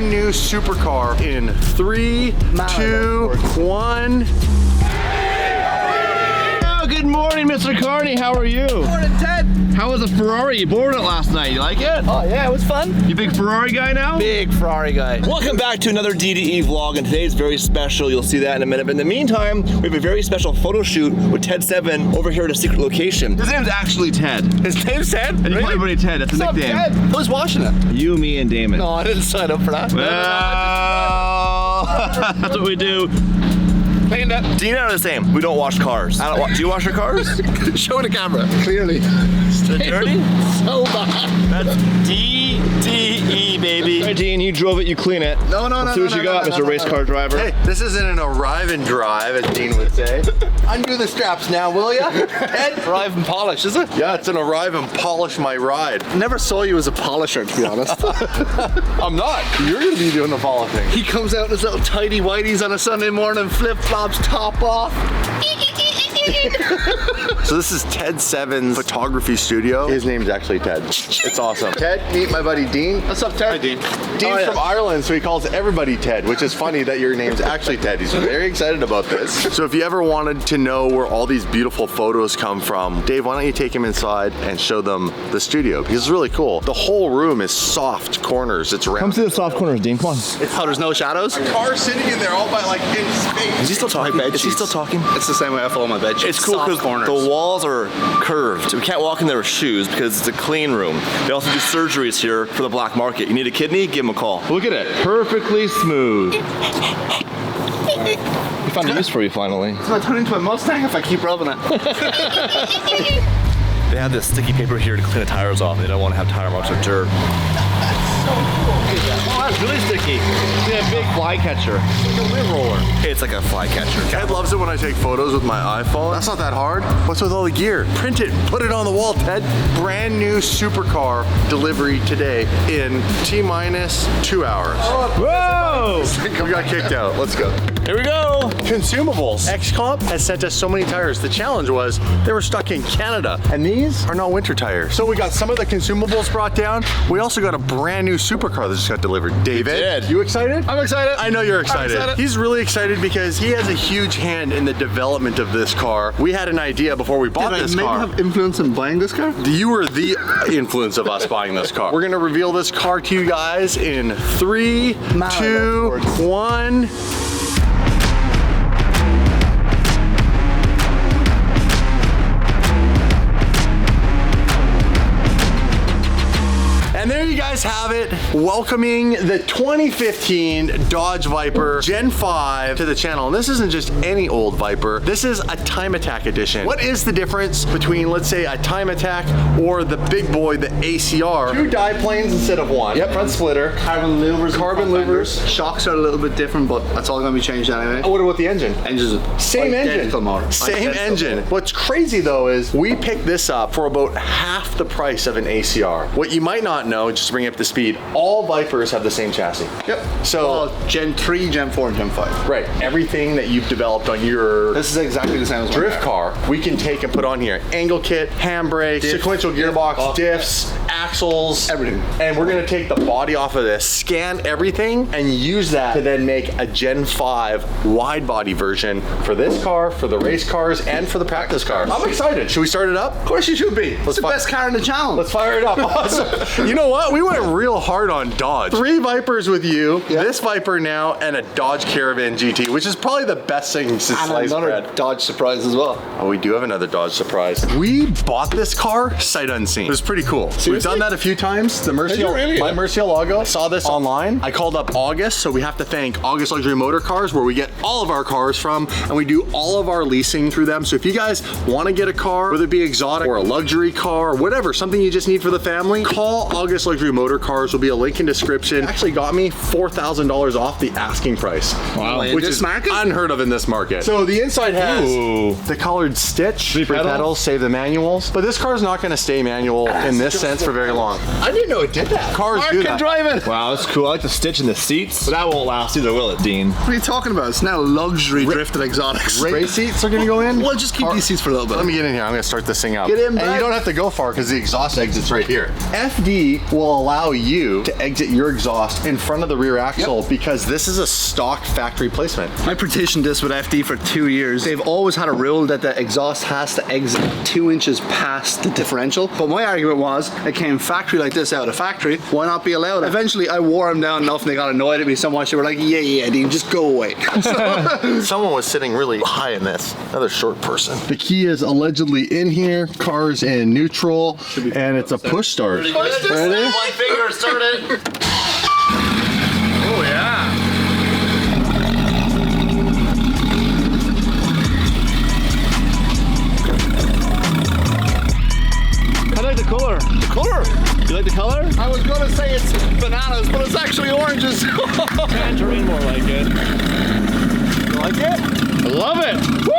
brand new supercar in 3, 2, 1. Good morning, Mr. Carney. How are you? Good morning, Ted. How was the Ferrari? You borrowed it last night. You like it? Oh yeah, it was fun. You big Ferrari guy now? Big Ferrari guy. Welcome back to another DDE vlog, and today's very special. You'll see that in a minute. But in the meantime, we have a very special photo shoot with Ted 7 over here at a secret location. His name's actually Ted. His name's Ted? And you call everybody Ted. That's a nickname. Ted? Who's watching it? You, me, and Damon. No, I didn't sign up for that. Well, that's what we do. Cleaned up. Dean and I are the same. We don't wash cars. I don't. Do you wash your cars? Show the camera. Clearly. Still dirty? So bad. That's DDE, baby. Right, Dean, you drove it, you clean it. No. Let's see what you got, Mr. Race Car Driver. Hey, this isn't an arrive and drive, as Dean would say. Undo the straps now, will ya? Ted? Drive and polish, is it? Yeah, it's an arrive and polish my ride. Never saw you as a polisher, to be honest. I'm not. You're gonna be doing the polishing. He comes out in his little tidy whities on a Sunday morning, flip-flops, top off. So this is Ted 7's photography studio. His name's actually Ted. It's awesome. Ted, meet my buddy Dean. What's up, Ted? Hi, Dean. Dean's from Ireland, so he calls everybody Ted, which is funny that your name's actually Ted. He's very excited about this. So if you ever wanted to know where all these beautiful photos come from, Dave, why don't you take him inside and show them the studio? Because it's really cool. The whole room is soft corners. It's round. Come see the soft corners, Dean. Come on. Oh, there's no shadows? A car sitting in there all by like in space. Is he still talking? Is he still talking? It's the same way I follow my bed. It's cool because the walls are curved. We can't walk in there with shoes because it's a clean room. They also do surgeries here for the black market. You need a kidney? Give them a call. Look at it. Perfectly smooth. We found a use for you finally. It's gonna turn into a Mustang if I keep rubbing it. They have this sticky paper here to clean the tires off. They don't want to have tire marks or dirt. Oh, that's really sticky. It's a big fly catcher. It's like a lid roller. It's like a fly catcher. Ted loves it when I take photos with my iPhone. That's not that hard. What's with all the gear? Print it, put it on the wall, Ted. Brand new supercar delivery today in T-minus 2 hours. Whoa! We got kicked out. Let's go. Here we go. Consumables. XComp has sent us so many tires. The challenge was they were stuck in Canada, and these are not winter tires. So we got some of the consumables brought down. We also got a brand new supercar that just got delivered. David, you excited? I'm excited. I know you're excited. I'm excited. He's really excited because he has a huge hand in the development of this car. We had an idea before we bought this car. Did I maybe have influence in buying this car? You were the influence of us buying this car. We're gonna reveal this car to you guys in 3, 2, 1. And there you guys have it, welcoming the 2015 Dodge Viper Gen 5 to the channel. And this isn't just any old Viper, this is a Time Attack edition. What is the difference between, let's say, a Time Attack or the big boy, the ACR? 2 diplanes instead of 1. Yep, front splitter. Carbon louvers. Carbon louvers. Shocks are a little bit different, but that's all going to be changed anyway. What about the engine? Engine's Same identical engine. motor. Same Identical engine. motor. What's crazy though is we picked this up for about half the price of an ACR. What you might not know, just to bring up to speed, all Vipers have the same chassis. Yep. So well, Gen 3, Gen 4, and Gen 5. right, everything that you've developed on your This is exactly the same as drift car, we can take and put on here. Angle kit, handbrake, Diff, sequential gearbox, off. diffs, axles, Everything. And we're gonna take the body off of this, scan everything, and use that to then make a Gen 5 wide body version for this car, for the race cars, and for the practice cars. I'm excited. Should we start it up? Of course you should be. It's the best car in the channel. Let's fire it up. Awesome. You know what? We went real hard on Dodge. 3 Vipers with you, this Viper now, and a Dodge Caravan GT, which is probably the best thing since And sliced another bread. Dodge surprise as well. Oh, we do have another Dodge surprise. We bought this car sight unseen. It was pretty cool. We've done that a few times. The Murcielago, my Murcielago, saw this online. I called up August, so we have to thank August Luxury Motor Cars, where we get all of our cars from, and we do all of our leasing through them. So if you guys want to get a car, whether it be exotic or a luxury car, or whatever, something you just need for the family, call August Luxury Motor Cars. There'll be a link in description. Actually got me $4,000 off the asking price. Wow. Which is unheard of in this market. So the inside has the colored stitch, three pedals, save the manuals. But this car's not gonna stay manual in this sense for very long. I didn't know it did that. Cars do that. Driving. Wow, that's cool. I like the stitch in the seats, but that won't last either, will it, Dean? What are you talking about? It's now luxury drifted exotics. Race seats are gonna go in? Well, just keep these seats for a little bit. Let me get in here. I'm gonna start this thing up. Get in, and bud. you don't have to go far because the exhaust exit's right here. FD will allow allow you to exit your exhaust in front of the rear axle because this is a stock factory placement. I petitioned this with FD for 2 years. They've always had a rule that the exhaust has to exit 2 inches past the differential. But my argument was, it came factory like this out of factory, why not be allowed? Eventually I wore them down enough and they got annoyed at me so much they were like, yeah, Dean, just go away. Someone was sitting really high in this. Another short person. The key is allegedly in here, car's in neutral, and it's a push start. Ready? One finger, start it. Oh yeah. I like the color. The color? You like the color? I was gonna say it's bananas, but it's actually oranges. Tangerine more like it. You like it? I love it. Woo!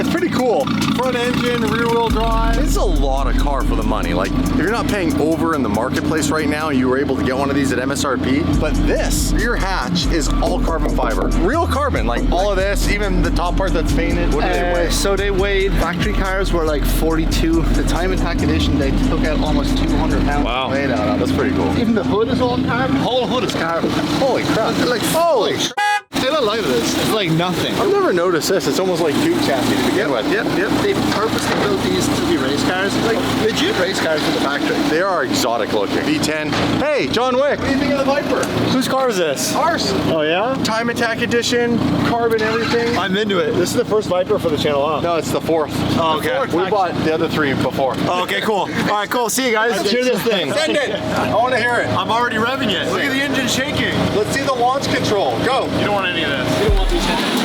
It's pretty cool. Front engine, rear wheel drive. This is a lot of car for the money. Like, if you're not paying over in the marketplace right now, you were able to get one of these at MSRP. But this rear hatch is all carbon fiber. Real carbon, like all of this, even the top part that's painted. What do they weigh? So they weighed, factory cars were like 42. The time attack edition, they took out almost 200 pounds. Wow. Weight out of it. That's pretty cool. Even the hood is all carbon. The whole hood is carbon. Holy crap. Like, Holy crap. They don't like this. It's like nothing. I've never noticed this. It's almost like tube chassis to begin with. Yep. They purposely built these to be race cars. Like legit race cars for the factory. They are exotic looking. V10. Hey, John Wick. What do you think of the Viper? Whose car is this? Ours. Oh yeah? Time attack edition, carbon everything. I'm into it. This is the first Viper for the channel, huh? No, it's the fourth. Oh, okay. We bought the other 3 before. Oh, okay, cool. All right, cool. See you guys. Let's hear this thing. Send it. I want to hear it. I'm already revving it. Look at the engine shaking. Let's see the launch control. Go. You don't want any of this. You don't want these engines.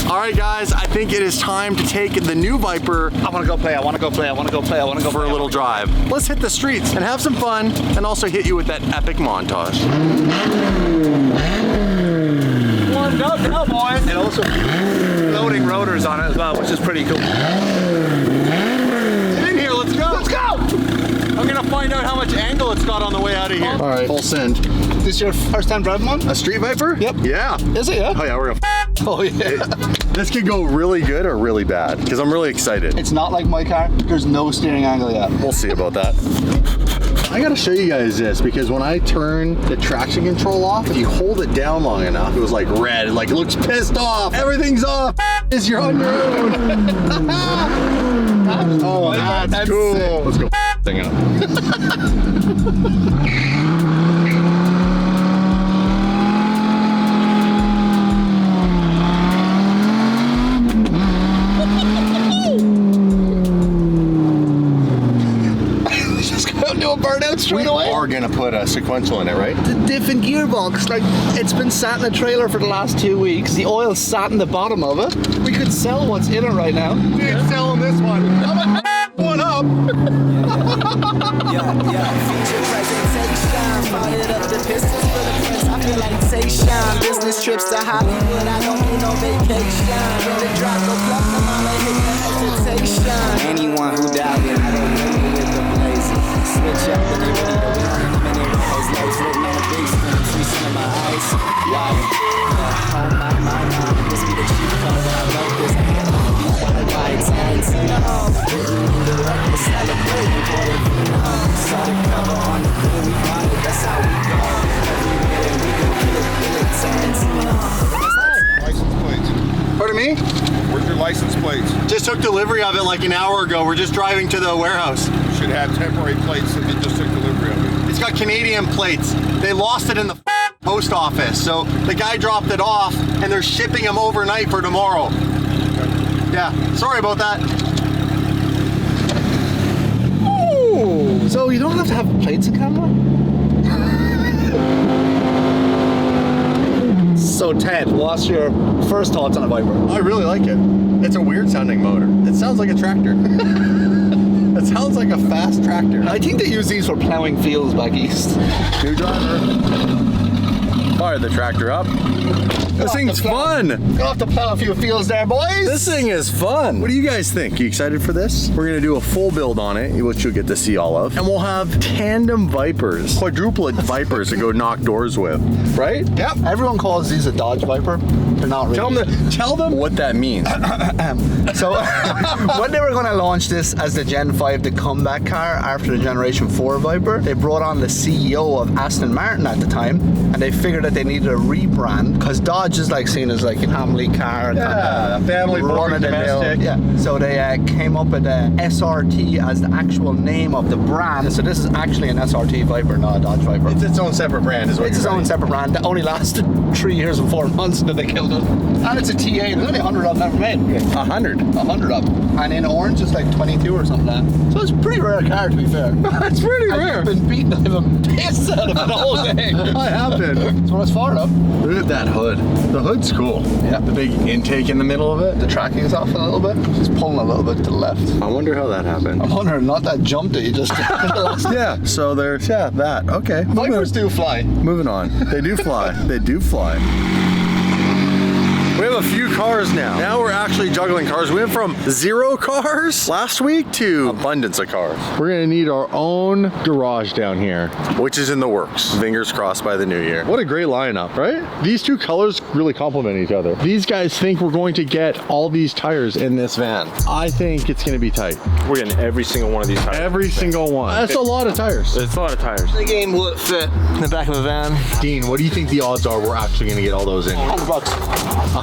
All right, guys. I think it is time to take the new Viper. I want to go play. I want to go play. I want to go play. I want to go for a little drive. Let's hit the streets and have some fun, and also hit you with that epic montage. Warmed up now, boys. And also floating rotors on it as well, which is pretty cool. Get in here. Let's go. Let's go. I'm gonna find out how much angle it's got on the way out of here. All right, full send. This your first time driving one? A Street Viper? Yep. Yeah. Is it? Yeah. Oh yeah, we're gonna. Oh yeah. This could go really good or really bad because I'm really excited. It's not like my car. There's no steering angle yet. We'll see about that. I gotta show you guys this because when I turn the traction control off, if you hold it down long enough, it was like red, like it looks pissed off. Everything's off. You're on your own. Oh, that's cool. Sick. Let's go. Thing up. Burnout straight away. We are gonna put a sequential in it, right? The different gearbox, like it's been sat in a trailer for the last 2 weeks. The oil sat in the bottom of it. We could sell what's in it right now. We ain't selling this one. One up. Feature presentation, fired up the pistols for the press. I feel like Tayshawn. Business trips to Hollywood, I don't need no vacation. When the drop go plus, I'm on a hit the hesitation. Anyone who doubted, I don't remember with the blazing. Switch up the name of the minute rise. Lights lit, man, a big spin, freezing in my eyes. Wow. Oh my, this be the cheap color, but I love this. Lights, Tarantino. Indirect, celebrating for the saw the cover on the hood, we bought it, that's how we go. Every minute we go kill it, Tarantino. License plates. Pardon me? Where's your license plates? Just took delivery of it like an hour ago. We're just driving to the warehouse. Should have temporary plates if you just took delivery of it. It's got Canadian plates. They lost it in the post office. So the guy dropped it off and they're shipping them overnight for tomorrow. Yeah, sorry about that. Ooh. So you don't have to have plates in camera? So Ted, what's your first thoughts on a Viper? I really like it. It's a weird sounding motor. It sounds like a tractor. It sounds like a fast tractor. I think they use these for plowing fields back east. New driver. All fire the tractor up. This thing's fun. Gonna have to plow a few fields there, boys. This thing is fun. What do you guys think? You excited for this? We're gonna do a full build on it, which you'll get to see all of. And we'll have tandem Vipers, quadruplet Vipers to go knock doors with, right? Yep. Everyone calls these a Dodge Viper. They're not really. Tell them what that means. So when they were going to launch this as the Gen 5, the comeback car after the Generation 4 Viper, they brought on the CEO of Aston Martin at the time, and they figured that they needed a rebrand because Dodge is like seen as like a family car. Yeah, family, boring, domestic. Yeah. So they came up with SRT as the actual name of the brand. So this is actually an SRT Viper, not a Dodge Viper. It's its own separate brand, is what It's its own separate brand that only lasted 3 years and 4 months, and then they killed it. And it's a TA. There's only 100 of them ever made. 100. 100 of them. And in orange, it's like 22 or something like that. So it's a pretty rare car, to be fair. It's pretty rare. I've been beaten out of a piss out of it the whole day. I have been. That's what it's for, though. Look at that hood. The hood's cool. Yeah. The big intake in the middle of it. The tracking is off a little bit. Just pulling a little bit to the left. I wonder how that happened. I'm wondering, not that jump that you just Yeah, so there's, that. Okay. Vipers do fly. Moving on. They do fly. They do fly. We have a few cars now. Now we're actually juggling cars. We went from 0 cars last week to abundance of cars. We're gonna need our own garage down here, which is in the works. Fingers crossed by the new year. What a great lineup, right? These two colors really complement each other. These guys think we're going to get all these tires in this van. I think it's gonna be tight. We're getting every single one of these tires. Every single one. That's a lot of tires. It's a lot of tires. Again, will it fit in the back of a van? Dean, what do you think the odds are we're actually gonna get all those in? $100.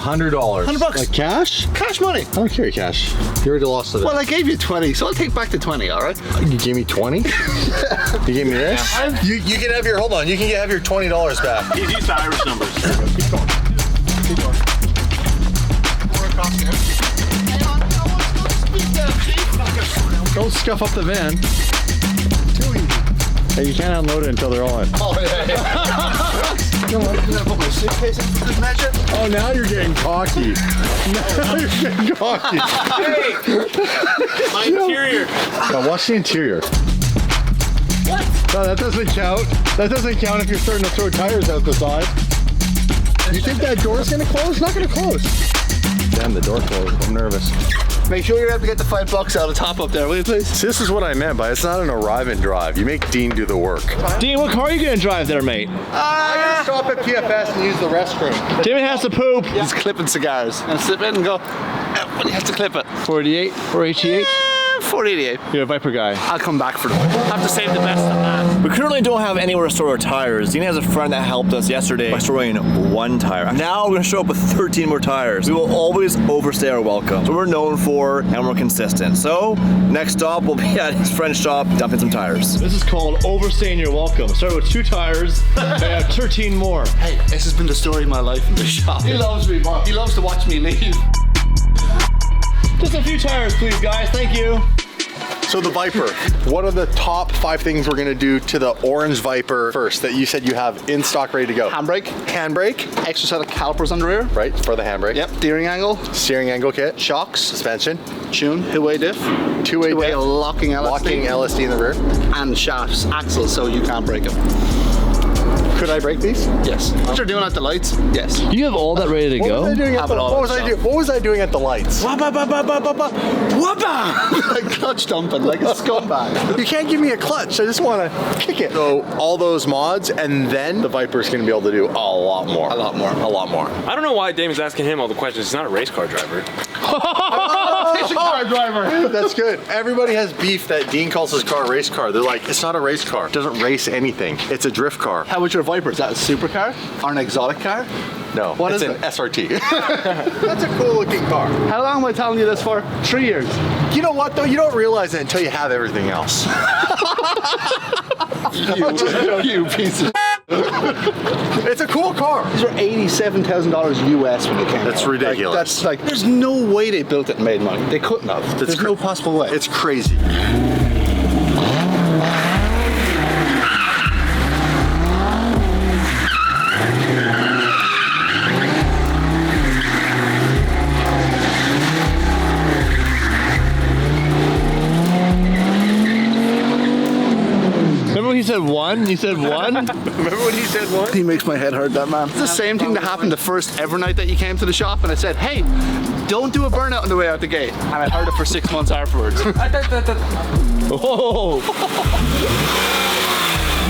$100. $100. Like cash? Cash money. I don't carry cash. You already lost it. Well, I gave you 20, so I'll take back the 20, all right? You gave me 20? You gave me this? Yeah. You can have your, hold on, you can have your $20 back. He's used to Irish numbers. Keep going. Keep going. More across there. Hang on, don't scuff up the van. Too easy. Hey, you can't unload it until they're all in. Oh, yeah. Come on, I'm gonna put my suitcase in this measure. Oh, now you're getting cocky. Now you're getting cocky. Hey! My interior. Now watch the interior. What? No, that doesn't count. That doesn't count if you're starting to throw tires out the side. You think that door's gonna close? It's not gonna close. Damn, the door closed. I'm nervous. Make sure you're able to get the $5 out of the top up there, will you please? See, this is what I meant by it's not an arrive and drive. You make Dean do the work. Dean, what car are you gonna drive there, mate? I'm gonna stop at PFS and use the restroom. Timmy has to poop. He's clipping cigars. And slip in and go, but you have to clip it. 48 or 88? 488. You're a Viper guy. I'll come back for them. Have to save the best on that. We currently don't have anywhere to store our tires. Dean has a friend that helped us yesterday by storing 1 tire. Now we're gonna show up with 13 more tires. We will always overstay our welcome. So we're known for, and we're consistent. So next stop will be at his friend's shop, dumping some tires. This is called overstaying your welcome. Start with 2 tires, and have 13 more. Hey, this has been the story of my life in the shop. He loves me, Bob. He loves to watch me leave. Just a few tires, please, guys. Thank you. So the Viper, what are the top 5 things we're gonna do to the orange Viper first that you said you have in stock ready to go? Handbrake. Handbrake, Extra set of calipers on the rear. right, for the handbrake. Yep. Steering angle. Steering angle kit. Shocks. Suspension. Tune. Two-way diff. Two-way Two-way diff. locking LSD. Locking LSD in the rear. And shafts. Axles, so you can't break them. Could I break these? Yes. What you're doing at the lights? Yes. You have all that ready to What go? was I doing at Have the, it all what was I yourself. doing? What was I doing at the lights? Like clutch dumping, like a scumbag. You can't give me a clutch. I just want to kick it. So all those mods, and then the Viper's going to be able to do a lot more. A lot more. A lot more. I don't know why Damon's asking him all the questions. He's not a race car driver. Car driver. That's good. Everybody has beef that Dean calls his car a race car. They're like, it's not a race car. It doesn't race anything. It's a drift car. How about your Viper? Is that a supercar or an exotic car? No, What it's is an it? SRT. That's a cool looking car. How long am I telling you this for? 3 years. You know what though? You don't realize it until you have everything else. You piece of. It's a cool car. These were $87,000 US when they came out. That's ridiculous. Like, that's like, there's no way they built it and made money. They couldn't have. There's no possible way. It's crazy. Remember when he said 1? you said one? Remember when he said one? He makes my head hurt, that man. It's the same thing that happened the first ever night that you came to the shop, and I said, hey, don't do a burnout on the way out the gate. And I heard it for 6 months afterwards. Oh!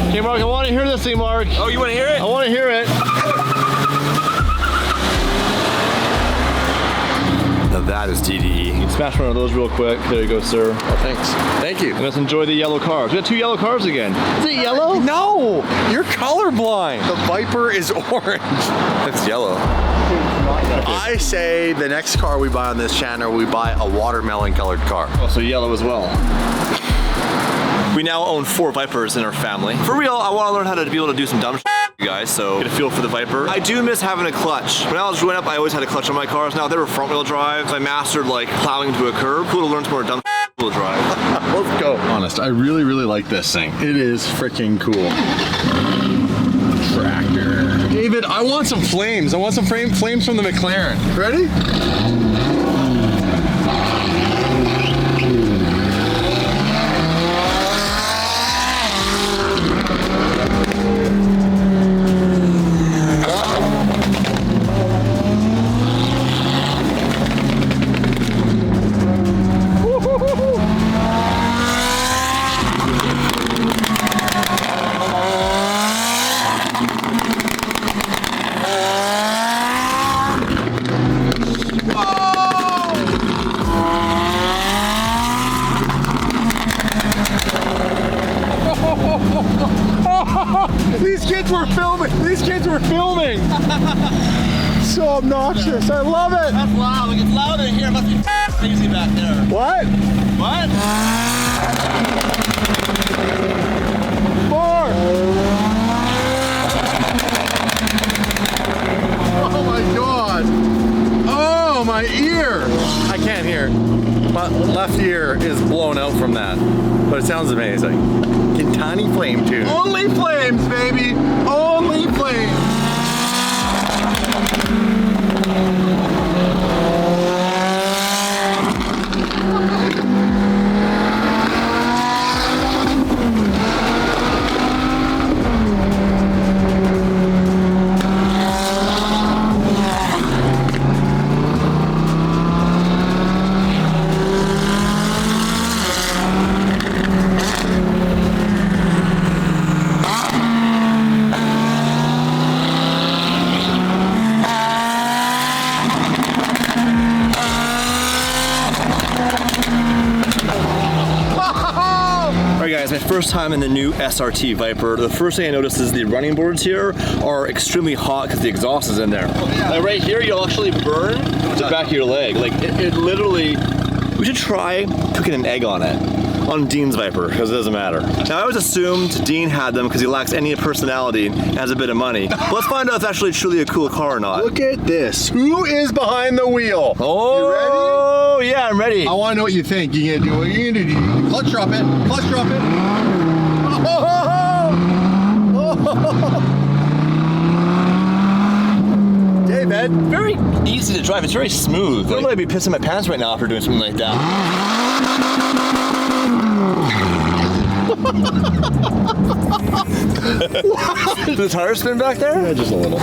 Okay, Mark, I want to hear this thing, Mark. Oh, you want to hear it? I want to hear it. Now that is TDE. Smash one of those real quick. There you go, sir. Oh, thanks. Thank you. And let's enjoy the yellow cars. We got 2 yellow cars again. Is it yellow? No, you're colorblind. The Viper is orange. It's yellow. I say the next car we buy on this channel, we buy a watermelon colored car. Oh, so yellow as well. We now own 4 Vipers in our family. For real, I want to learn how to be able to do some dumb shit, you guys, so get a feel for the Viper. I do miss having a clutch. When I was growing up, I always had a clutch on my cars. Now they were front wheel drive. So I mastered like plowing to a curb. Cool to learn some more dumb wheel drive. Let's go. Honest, I really, really like this thing. It is freaking cool. Tractor. David, I want some flames. I want some flames from the McLaren. Ready? These kids were filming. These kids were filming. So obnoxious. I love it. That's loud. It's louder in here. It must be crazy back there. What? What? More. Oh my God. Oh, my ear. I can't hear. My left ear is blown out from that, but it sounds amazing. Kintani flame tune. Only flames, baby. Only flames. Guys, my first time in the new SRT Viper. The first thing I noticed is the running boards here are extremely hot because the exhaust is in there. Like right here, you'll actually burn the back of your leg. Like it literally, we should try cooking an egg on it. On Dean's Viper, because it doesn't matter. Now I always assumed Dean had them because he lacks any personality and has a bit of money. Let's find out if it's actually truly a cool car or not. Look at this. Who is behind the wheel? Oh, you ready? Oh yeah, I'm ready. I want to know what you think. You gonna do what you gonna do? Clutch drop it. Clutch drop it. David, very easy to drive. It's very smooth. I feel like I'd be pissing my pants right now after doing something like that. Did the tires spin back there? Yeah, just a little.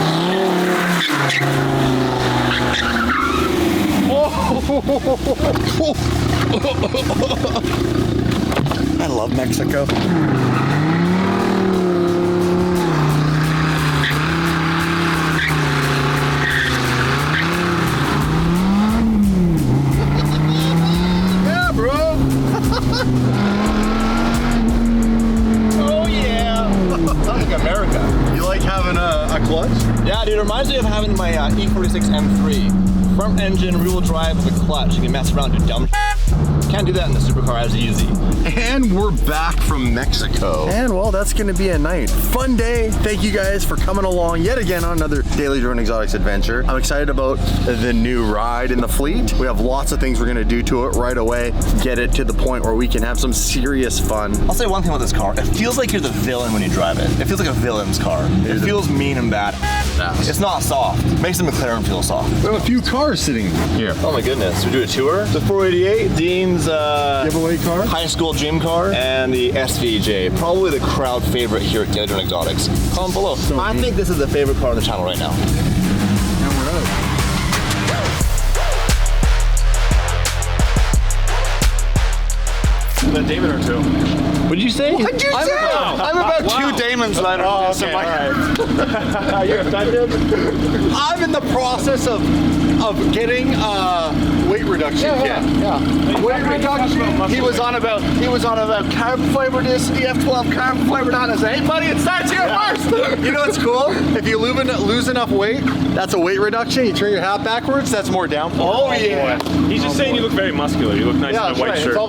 I love Mexico. Yeah, bro. Oh yeah. Sounds like America. You like having a clutch? Yeah, dude, it reminds me of having my E46 M3. Front engine, rear-wheel drive with a clutch. You can mess around, do dumb Can't do that in the Supercar as easy. And we're back from Mexico. And well, that's gonna be a night. Fun day. Thank you guys for coming along yet again on another Daily Driven Exotics adventure. I'm excited about the new ride in the fleet. We have lots of things we're gonna do to it right away. Get it to the point where we can have some serious fun. I'll say one thing about this car. It feels like you're the villain when you drive it. It feels like a villain's car. It feels mean and bad. fast. It's not soft. It makes the McLaren feel soft. We have a few cars sitting here. Oh my goodness. We do a tour. The 488, Dean's Giveaway car. high school dream car, and the SVJ. Probably the crowd favorite here at Daily Drone Exotics. Comment below. I think this is the favorite car on the channel right now. And we're out. The Damon or two. What did you say? What'd you say? I'm about 2 Damons later. Oh, okay, all right. You're offended? I'm in the process of getting weight reduction kit. Weight reduction. He was on about carb flavored this, EF12 carb flavored on. I said, hey buddy, it starts here first. You know what's cool? If you lose enough weight, that's a weight reduction. You turn your hat backwards, that's more downforce. Oh yeah. He's just saying you look very muscular. You look nice in a white shirt.